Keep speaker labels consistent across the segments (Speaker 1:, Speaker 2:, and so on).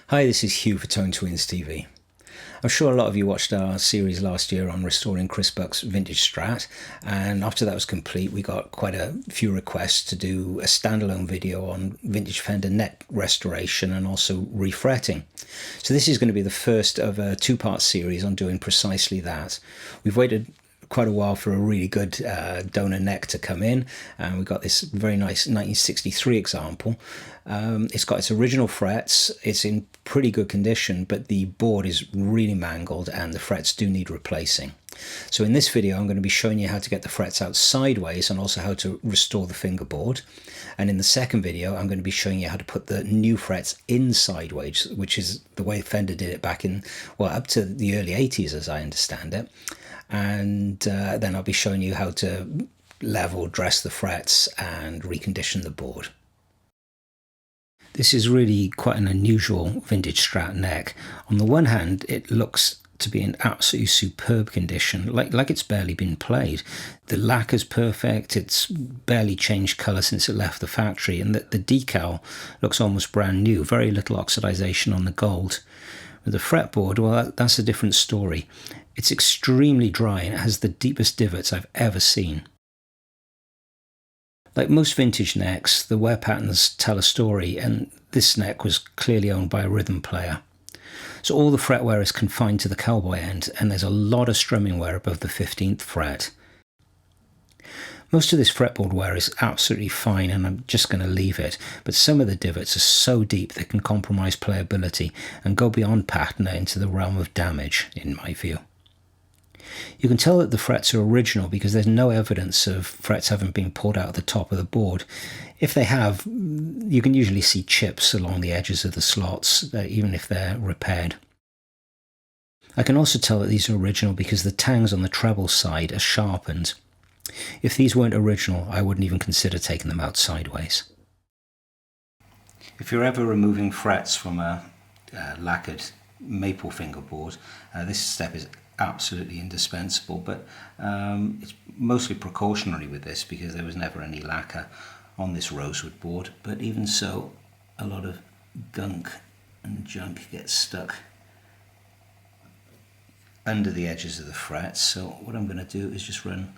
Speaker 1: Hi, this is Hugh for Tone Twins TV. I'm sure a lot of you watched our series last year on restoring Chris Buck's vintage Strat, and after that was complete we got quite a few requests to do a standalone video on vintage Fender Neck restoration and also refretting. So this is going to be the first of a two-part series on doing precisely that. We've waited quite a while for a really good donor neck to come in, and we got this very nice 1963 example. It's got its original frets, it's in pretty good condition, but the board is really mangled and the frets do need replacing. So in this video I'm going to be showing you how to get the frets out sideways and also how to restore the fingerboard. And in the second video I'm going to be showing you how to put the new frets in sideways, which is the way Fender did it back in, well, up to the early 80s as I understand it. And then I'll be showing you how to level, dress the frets and recondition the board. This is really quite an unusual vintage Strat neck. On the one hand, it looks to be in absolutely superb condition, like it's barely been played. The lacquer's perfect, it's barely changed colour since it left the factory, and the decal looks almost brand new, very little oxidization on the gold. With the fretboard, well, that's a different story. It's extremely dry and it has the deepest divots I've ever seen. Like most vintage necks, the wear patterns tell a story, and this neck was clearly owned by a rhythm player. So all the fretwear is confined to the cowboy end, and there's a lot of strumming wear above the 15th fret. Most of this fretboard wear is absolutely fine and I'm just going to leave it, but some of the divots are so deep they can compromise playability and go beyond patina into the realm of damage, in my view. You can tell that the frets are original because there's no evidence of frets having been pulled out of the top of the board. If they have, you can usually see chips along the edges of the slots, even if they're repaired. I can also tell that these are original because the tangs on the treble side are sharpened. If these weren't original, I wouldn't even consider taking them out sideways. If you're ever removing frets from a lacquered maple fingerboard, this step is absolutely indispensable, but it's mostly precautionary with this because there was never any lacquer on this rosewood board. But even so, a lot of gunk and junk gets stuck under the edges of the frets. So what I'm going to do is just run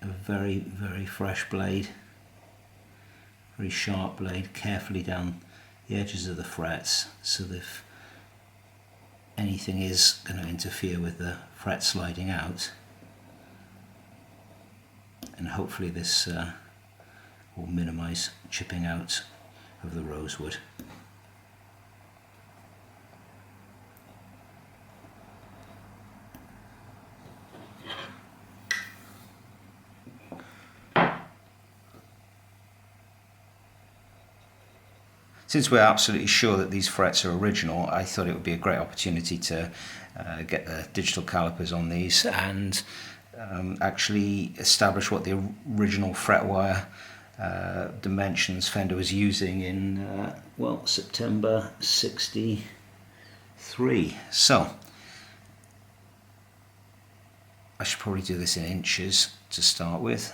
Speaker 1: a very, very fresh blade, very sharp blade, carefully down the edges of the frets, so that if anything is going to interfere with the fret sliding out, and hopefully this will minimize chipping out of the rosewood. Since we're absolutely sure that these frets are original, I thought it would be a great opportunity to get the digital calipers on these and actually establish what the original fret wire dimensions Fender was using in, well, September 63. So, I should probably do this in inches to start with.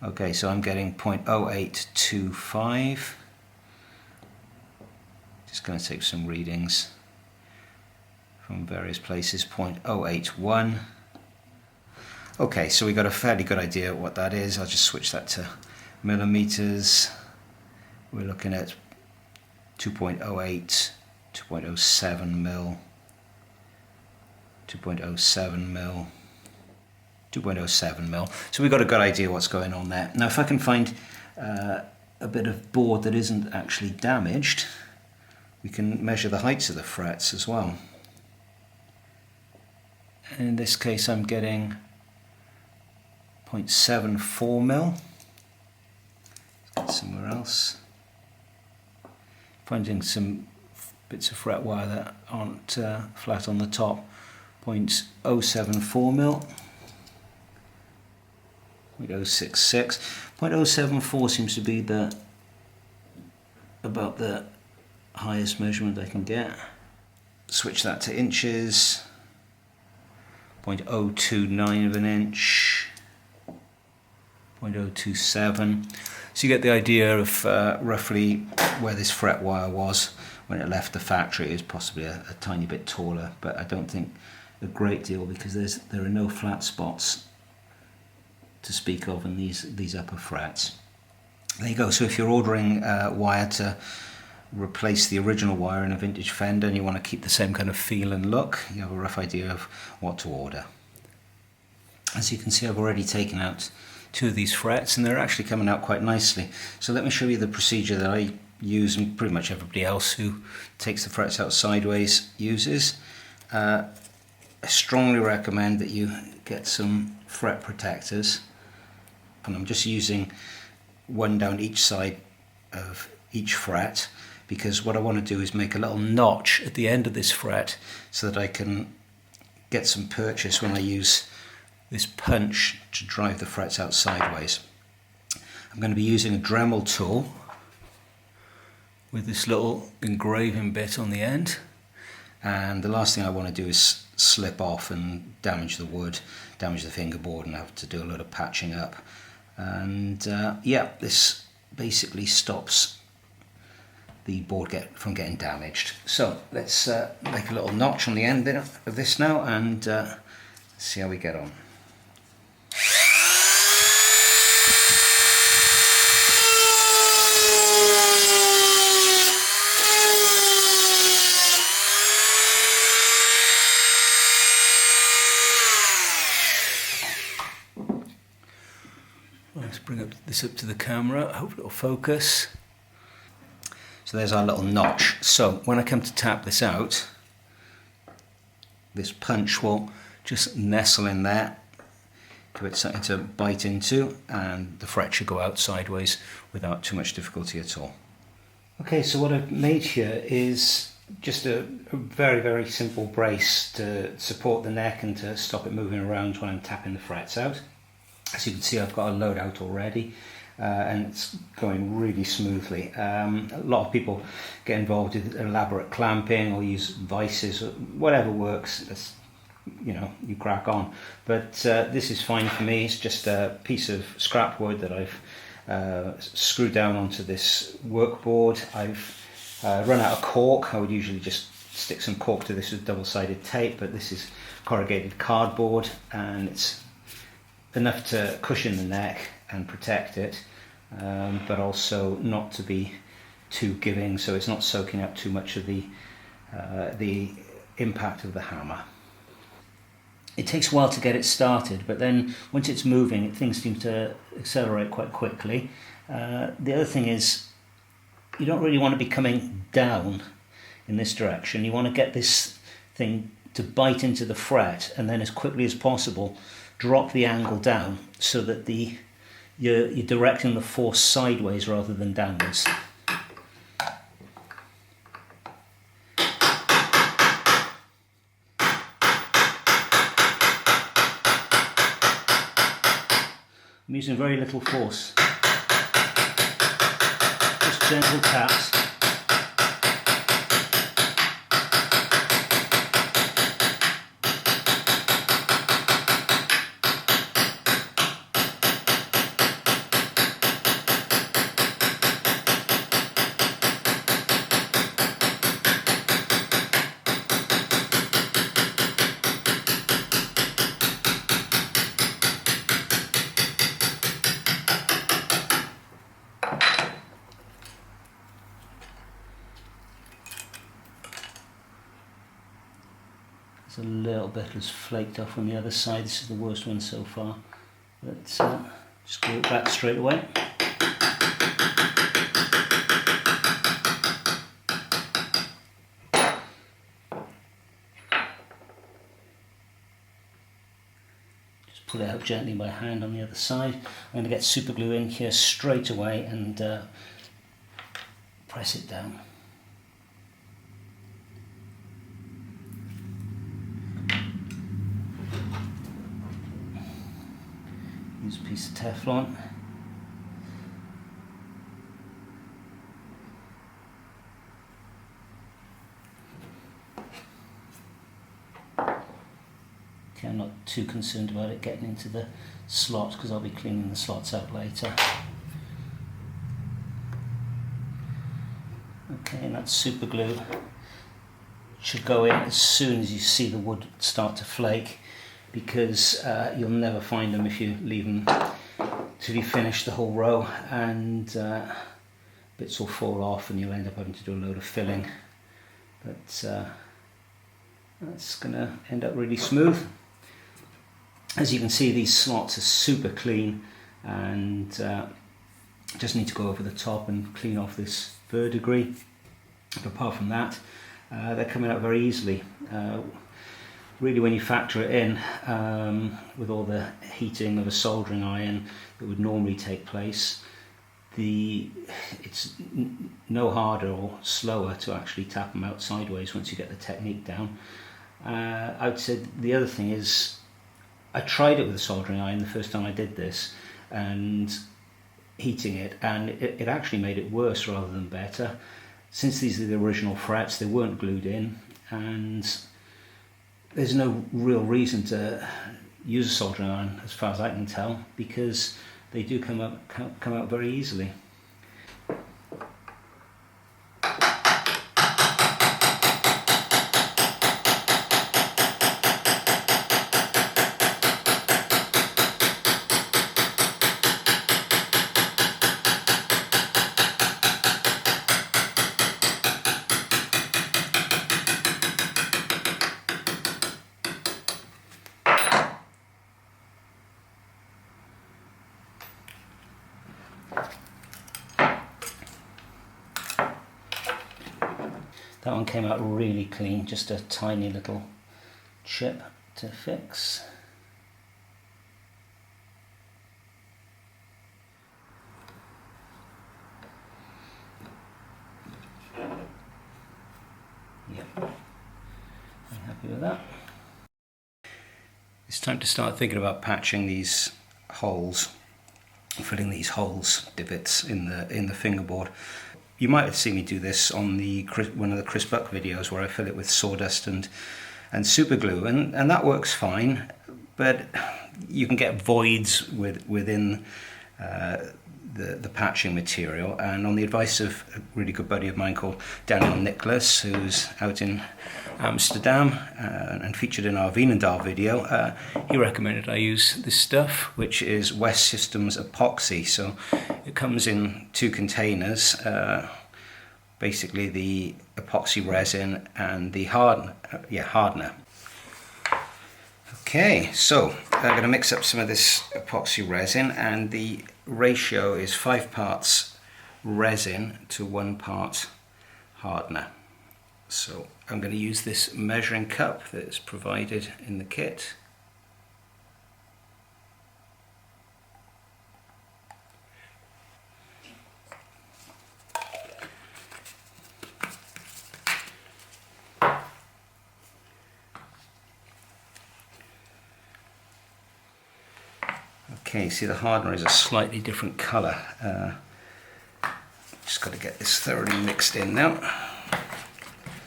Speaker 1: Okay, so I'm getting 0.0825. Just going to take some readings from various places. 0.081. Okay, so we got a fairly good idea what that is. I'll just switch that to millimeters. We're looking at 2.08, 2.07 mil, 2.07 mil. 2.07 mil. So we've got a good idea what's going on there. Now if I can find a bit of board that isn't actually damaged, we can measure the heights of the frets as well. And in this case I'm getting 0.74 mil. Let's get somewhere else. Finding some bits of fret wire that aren't flat on the top. 0.074 mil. 0.066. 0.074 seems to be about the highest measurement I can get. Switch that to inches. 0.029 of an inch. 0.027. So you get the idea of roughly where this fret wire was when it left the factory. It was possibly a tiny bit taller, but I don't think a great deal, because there are no flat spots to speak of in these upper frets. There you go. So if you're ordering wire to replace the original wire in a vintage Fender and you want to keep the same kind of feel and look, you have a rough idea of what to order. As you can see, I've already taken out 2 of these frets and they're actually coming out quite nicely. So let me show you the procedure that I use and pretty much everybody else who takes the frets out sideways uses. I strongly recommend that you get some fret protectors, and I'm just using one down each side of each fret, because what I want to do is make a little notch at the end of this fret so that I can get some purchase when I use this punch to drive the frets out sideways. I'm going to be using a Dremel tool with this little engraving bit on the end, and the last thing I want to do is slip off and damage the wood, damage the fingerboard, and have to do a lot of patching up. And yeah, this basically stops the board from getting damaged. So let's make a little notch on the end of this now and see how we get on. Let's bring this up to the camera, hope it'll focus. So there's our little notch. So when I come to tap this out, this punch will just nestle in there, give it something to bite into, and the fret should go out sideways without too much difficulty at all. Okay, so what I've made here is just a very, very simple brace to support the neck and to stop it moving around when I'm tapping the frets out. As you can see, I've got a load out already, and it's going really smoothly. A lot of people get involved with elaborate clamping or use vices, or whatever works. That's, you know, you crack on. But this is fine for me. It's just a piece of scrap wood that I've screwed down onto this workboard. I've run out of cork. I would usually just stick some cork to this with double-sided tape, but this is corrugated cardboard, and it's enough to cushion the neck and protect it, but also not to be too giving, so it's not soaking up too much of the impact of the hammer. It takes a while to get it started, but then once it's moving, things seem to accelerate quite quickly. The other thing is, you don't really want to be coming down in this direction. You want to get this thing to bite into the fret, and then as quickly as possible drop the angle down so that you're directing the force sideways rather than downwards. I'm using very little force, just gentle taps. There's a little bit has flaked off on the other side. This is the worst one so far, but just glue it back straight away. Just pull it out gently by hand on the other side. I'm going to get super glue in here straight away and press it down. Use a piece of Teflon. Okay, I'm not too concerned about it getting into the slot because I'll be cleaning the slots out later. Okay, and that super glue should go in as soon as you see the wood start to flake, because you'll never find them if you leave them till you finish the whole row, and bits will fall off and you'll end up having to do a load of filling. But that's going to end up really smooth. As you can see, these slots are super clean, and just need to go over the top and clean off this verdigris. But apart from that, they're coming out very easily. Really, when you factor it in, with all the heating of a soldering iron that would normally take place, it's no harder or slower to actually tap them out sideways once you get the technique down. I would say the other thing is, I tried it with a soldering iron the first time I did this, and heating it, and it actually made it worse rather than better. Since these are the original frets, they weren't glued in, and there's no real reason to use a soldering iron as far as I can tell, because they do come out very easily. That one came out really clean, just a tiny little chip to fix. Yep, I'm happy with that. It's time to start thinking about patching these holes, filling these holes, divots in the fingerboard. You might have seen me do this on one of the Chris Buck videos where I fill it with sawdust and super glue, and that works fine, but you can get voids within the patching material. And on the advice of a really good buddy of mine called Daniel Nicholas, who's out in Amsterdam and featured in our Veenendaal video, he recommended I use this stuff, which is West Systems epoxy. So it comes in 2 containers, basically the epoxy resin and the hardener. Okay, so I'm going to mix up some of this epoxy resin, and the ratio is 5 parts resin to 1 part hardener. So I'm going to use this measuring cup that's provided in the kit. Okay, see the hardener is a slightly different colour. Just got to get this thoroughly mixed in now.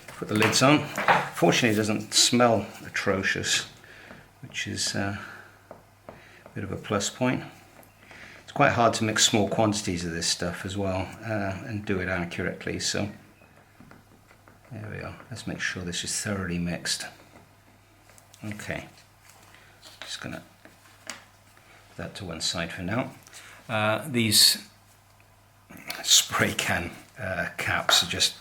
Speaker 1: Put the lids on. Fortunately it doesn't smell atrocious, which is a bit of a plus point. It's quite hard to mix small quantities of this stuff as well and do it accurately, so there we are. Let's make sure this is thoroughly mixed. Okay, just gonna put that to one side for now. These spray can caps are just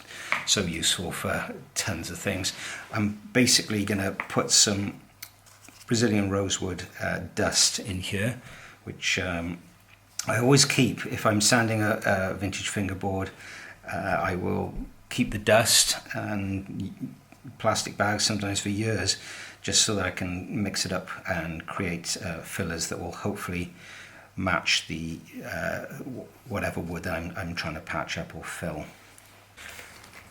Speaker 1: so useful for tons of things. I'm basically going to put some Brazilian rosewood dust in here, which I always keep if I'm sanding a vintage fingerboard. I will keep the dust and plastic bags sometimes for years, just so that I can mix it up and create fillers that will hopefully match the whatever wood I'm trying to patch up or fill.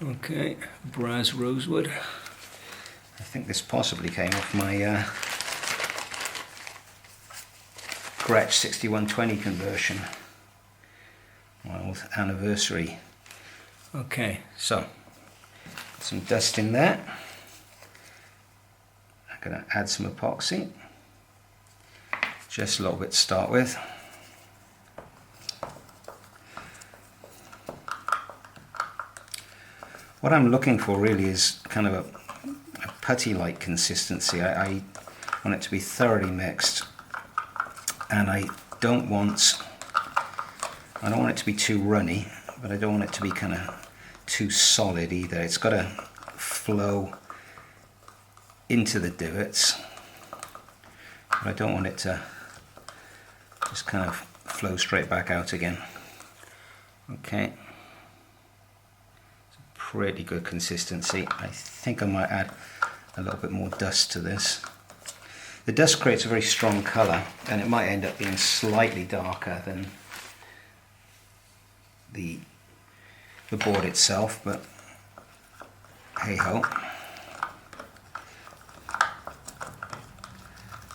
Speaker 1: Okay, Braz rosewood. I think this possibly came off my Gretsch 6120 conversion, my old anniversary. Okay, so some dust in there. I'm I'm going to add some epoxy, just a little bit to start with. What I'm looking for really is kind of a putty-like consistency. I want it to be thoroughly mixed, and I don't want it to be too runny, but I don't want it to be kind of too solid either. It's got to flow into the divots, but I don't want it to just kind of flow straight back out again. Okay. Pretty good consistency. I think I might add a little bit more dust to this. The dust creates a very strong colour, and it might end up being slightly darker than the board itself, but hey ho.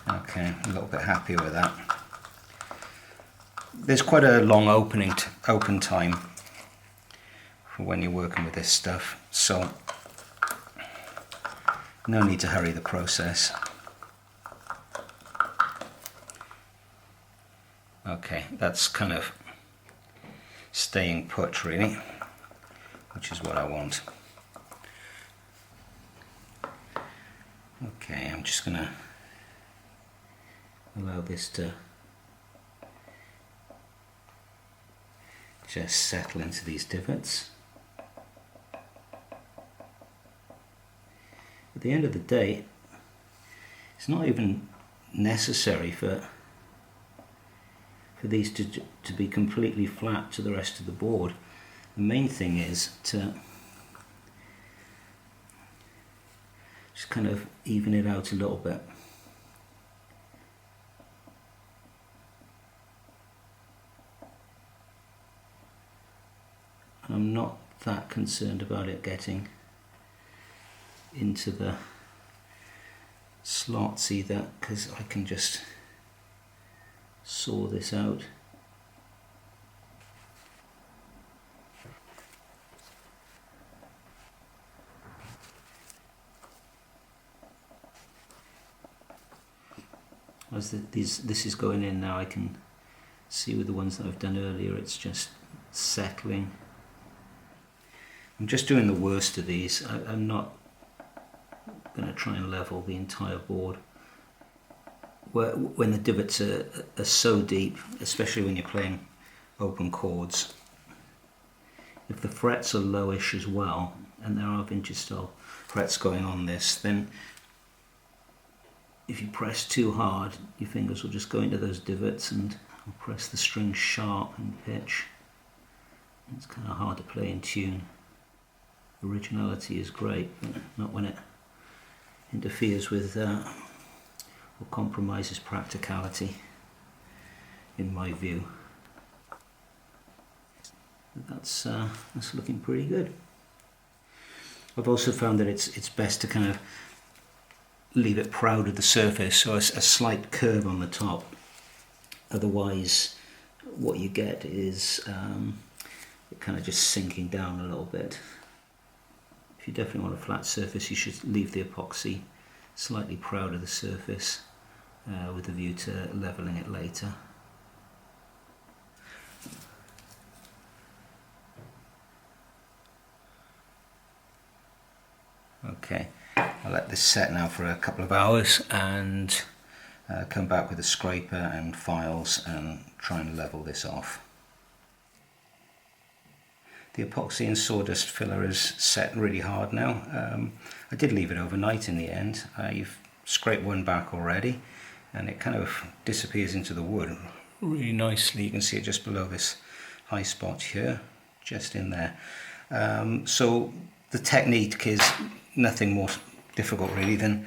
Speaker 1: Okay, a little bit happier with that. There's quite a long open time when you're working with this stuff, so no need to hurry the process. Okay, that's kind of staying put really, which is what I want. Okay, I'm just gonna allow this to just settle into these divots. At the end of the day, it's not even necessary for these to be completely flat to the rest of the board. The main thing is to just kind of even it out a little bit. And I'm not that concerned about it getting into the slots either, because I can just saw this out. As this is going in now, I can see with the ones that I've done earlier, it's just settling. I'm just doing the worst of these. I'm not going to try and level the entire board. When the divots are so deep, especially when you're playing open chords, if the frets are lowish as well, and there are vintage style frets going on this, then if you press too hard, your fingers will just go into those divots and will press the strings sharp and pitch. It's kind of hard to play in tune. Originality is great, but not when it interferes with or compromises practicality, in my view. That's looking pretty good. I've also found that it's best to kind of leave it proud of the surface, so a slight curve on the top. Otherwise, what you get is it kind of just sinking down a little bit. If you definitely want a flat surface, you should leave the epoxy slightly proud of the surface with a view to leveling it later. Okay, I'll let this set now for a couple of hours and come back with a scraper and files and try and level this off. The epoxy and sawdust filler is set really hard now. I did leave it overnight in the end. You've scraped one back already, and it kind of disappears into the wood really nicely. You can see it just below this high spot here, just in there. So the technique is nothing more difficult really than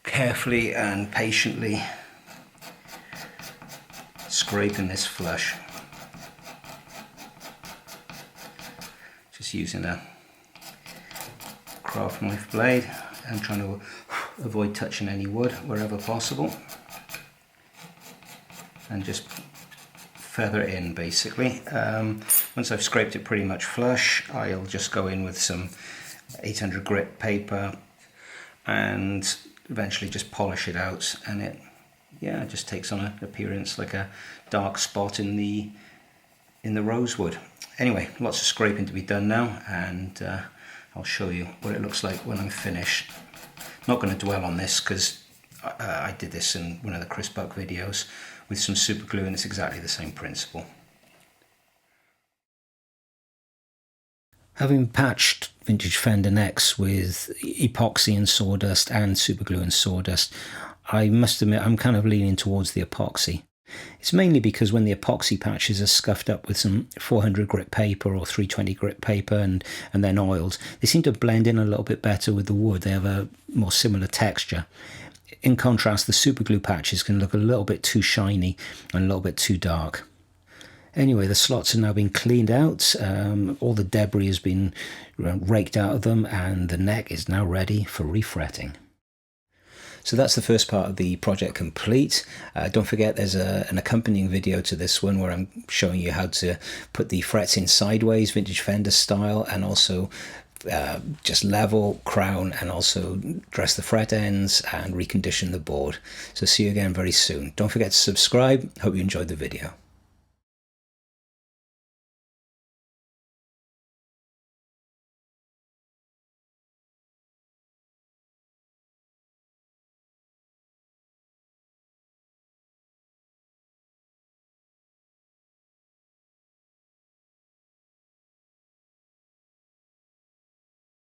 Speaker 1: carefully and patiently scraping this flush. Just using a craft knife blade and trying to avoid touching any wood wherever possible, and just feather it in basically. Once I've scraped it pretty much flush, I'll just go in with some 800 grit paper and eventually just polish it out, and it just takes on an appearance like a dark spot in the rosewood. Anyway, lots of scraping to be done now, and I'll show you what it looks like when I'm finished. Not going to dwell on this because I did this in one of the Chris Buck videos with some super glue, and it's exactly the same principle. Having patched vintage Fender necks with epoxy and sawdust and super glue and sawdust, I must admit I'm kind of leaning towards the epoxy. It's mainly because when the epoxy patches are scuffed up with some 400 grit paper or 320 grit paper and then oiled, they seem to blend in a little bit better with the wood. They have a more similar texture. In contrast, the super glue patches can look a little bit too shiny and a little bit too dark. Anyway, the slots have now been cleaned out, all the debris has been raked out of them, and the neck is now ready for refretting. So that's the first part of the project complete. Don't forget there's an accompanying video to this one where I'm showing you how to put the frets in sideways, vintage Fender style, and also just level, crown, and also dress the fret ends and recondition the board. So see you again very soon. Don't forget to subscribe. Hope you enjoyed the video.